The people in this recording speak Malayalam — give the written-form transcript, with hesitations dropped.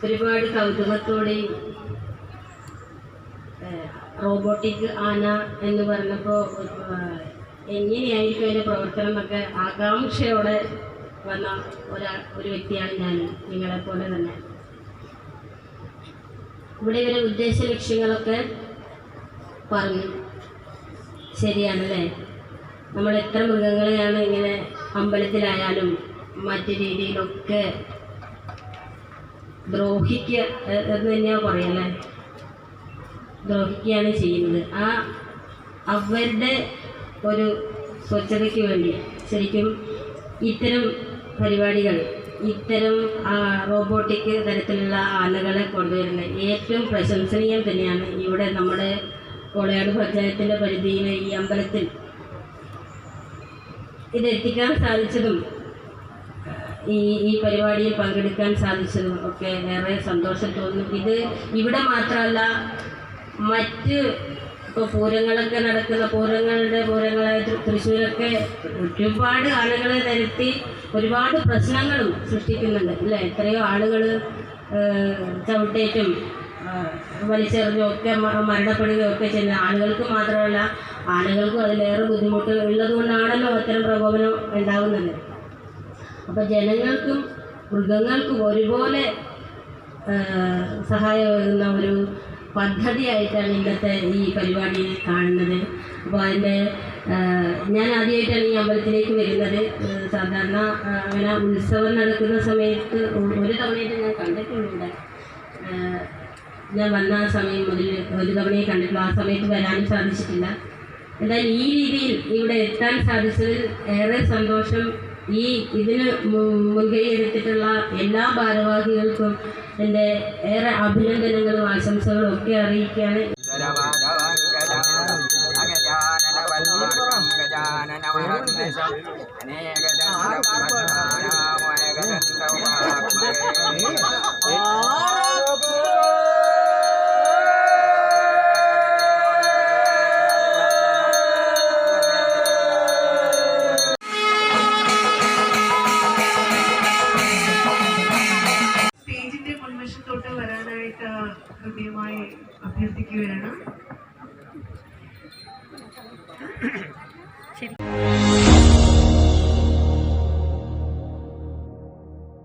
ഒരുപാട് കൗതുകത്തോടെയും റോബോട്ടിക് ആന എന്ന് പറഞ്ഞപ്പോൾ എങ്ങനെയായിരിക്കും അതിൻ്റെ പ്രവർത്തനം എന്നൊക്കെ ആകാംക്ഷയോടെ വന്ന ഒരു വ്യക്തിയാണ് ഞാൻ, നിങ്ങളെപ്പോലെ തന്നെ. ഇവിടെ ഇവരെ ഉദ്ദേശ ലക്ഷ്യങ്ങളൊക്കെ പറഞ്ഞു. ശരിയാണല്ലേ? നമ്മൾ എത്ര മൃഗങ്ങളെയാണ് ഇങ്ങനെ അമ്പലത്തിലായാലും മറ്റു രീതിയിലൊക്കെ ദ്രോഹിക്കുക എന്ന് തന്നെയാണ് പറയല്ലേ, ദ്രോഹിക്കുകയാണ് ചെയ്യുന്നത്. അവരുടെ ഒരു സ്വച്ഛതയ്ക്ക് വേണ്ടി ശരിക്കും ഇത്തരം പരിപാടികൾ, ഇത്തരം റോബോട്ടിക് തരത്തിലുള്ള ആനകളെ കൊണ്ടുവരുന്നത് ഏറ്റവും പ്രശംസനീയം തന്നെയാണ്. ഇവിടെ നമ്മുടെ കോളയാട് പഞ്ചായത്തിൻ്റെ പരിധിയിലെ ഈ അമ്പലത്തിൽ ഇതെത്തിക്കാൻ സാധിച്ചതും ഈ പരിപാടിയിൽ പങ്കെടുക്കാൻ സാധിച്ചതും ഒക്കെ ഏറെ സന്തോഷം തോന്നുന്നു. ഇത് ഇവിടെ മാത്രമല്ല, മറ്റ് ഇപ്പോൾ പൂരങ്ങളൊക്കെ നടക്കുന്ന പൂരങ്ങളെ തൃശ്ശൂരൊക്കെ ഒരുപാട് ആളുകളെ നിരത്തി ഒരുപാട് പ്രശ്നങ്ങളും സൃഷ്ടിക്കുന്നുണ്ട് അല്ലേ? എത്രയോ ആളുകൾ ചവിട്ടേറ്റും വലിച്ചെറിഞ്ഞും ഒക്കെ മരണപ്പെടുകയൊക്കെ ചെയ്യുന്ന ആളുകൾക്ക് മാത്രമല്ല, ആളുകൾക്കും അതിലേറെ ബുദ്ധിമുട്ട് ഉള്ളതുകൊണ്ടാണല്ലോ അത്തരം പ്രകോപനം ഉണ്ടാകുന്നത്. അപ്പോൾ ജനങ്ങൾക്കും മൃഗങ്ങൾക്കും ഒരുപോലെ സഹായമാകുന്ന ഒരു പദ്ധതിയായിട്ടാണ് ഇന്നത്തെ ഈ പരിപാടി കാണുന്നത്. അപ്പോൾ അതിൻ്റെ ഞാൻ ആദ്യമായിട്ടാണ് ഈ അമ്പലത്തിലേക്ക് വരുന്നത്. സാധാരണ അങ്ങനെ ഉത്സവം നടക്കുന്ന സമയത്ത് ഒരു തവണയായിട്ട് ഞാൻ കണ്ടിട്ടുണ്ട്. ഞാൻ വന്ന സമയം മുതൽ ഒരു തവണയെ കണ്ടിട്ടുള്ളൂ. ആ സമയത്ത് വരാനും സാധിച്ചിട്ടില്ല. എന്നാൽ ഈ രീതിയിൽ ഇവിടെ എത്താൻ സാധിച്ചതിൽ ഏറെ സന്തോഷം. ഇതിന് മുൻകൈ എടുത്തിട്ടുള്ള എല്ലാ ഭാരവാഹികൾക്കും എൻ്റെ ഏറെ അഭിനന്ദനങ്ങളും ആശംസകളും ഒക്കെ അറിയിക്കുകയാണ്. വരാനായിട്ട് ഹൃദയമായി അഭ്യർത്ഥിക്കുകയാണ്. ശരി.